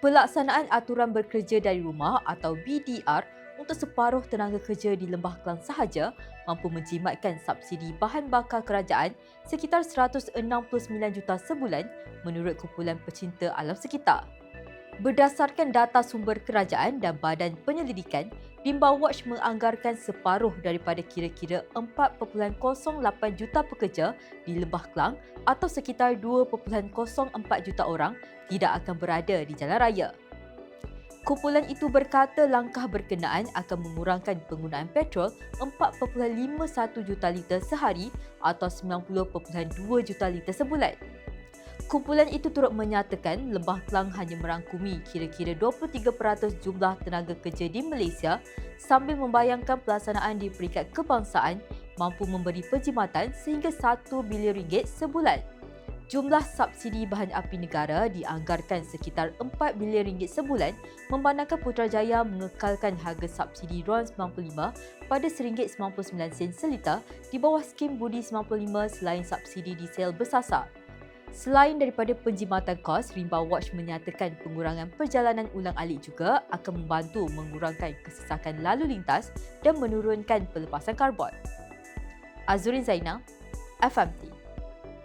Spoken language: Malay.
Pelaksanaan aturan bekerja dari rumah atau BDR untuk separuh tenaga kerja di Lembah Kelang sahaja mampu menjimatkan subsidi bahan bakar kerajaan sekitar 169 juta sebulan menurut kumpulan pecinta alam sekitar. Berdasarkan data sumber kerajaan dan badan penyelidikan, Rimba Watch menganggarkan separuh daripada kira-kira 4.08 juta pekerja di Lembah Kelang atau sekitar 2.04 juta orang tidak akan berada di jalan raya. Kumpulan itu berkata langkah berkenaan akan mengurangkan penggunaan petrol 4.51 juta liter sehari atau 90.2 juta liter sebulan. Kumpulan itu turut menyatakan Lembah Kelang hanya merangkumi kira-kira 23% jumlah tenaga kerja di Malaysia sambil membayangkan pelaksanaan di peringkat kebangsaan mampu memberi penjimatan sehingga RM1 bilion sebulan. Jumlah subsidi bahan api negara dianggarkan sekitar RM4 bilion sebulan memandangkan Putrajaya mengekalkan harga subsidi RON95 pada RM1.99 seliter di bawah skim Budi 95 selain subsidi diesel bersasar. Selain daripada penjimatan kos, Rimba Watch menyatakan pengurangan perjalanan ulang-alik juga akan membantu mengurangkan kesesakan lalu lintas dan menurunkan pelepasan karbon. Azurin Zainal, FMT.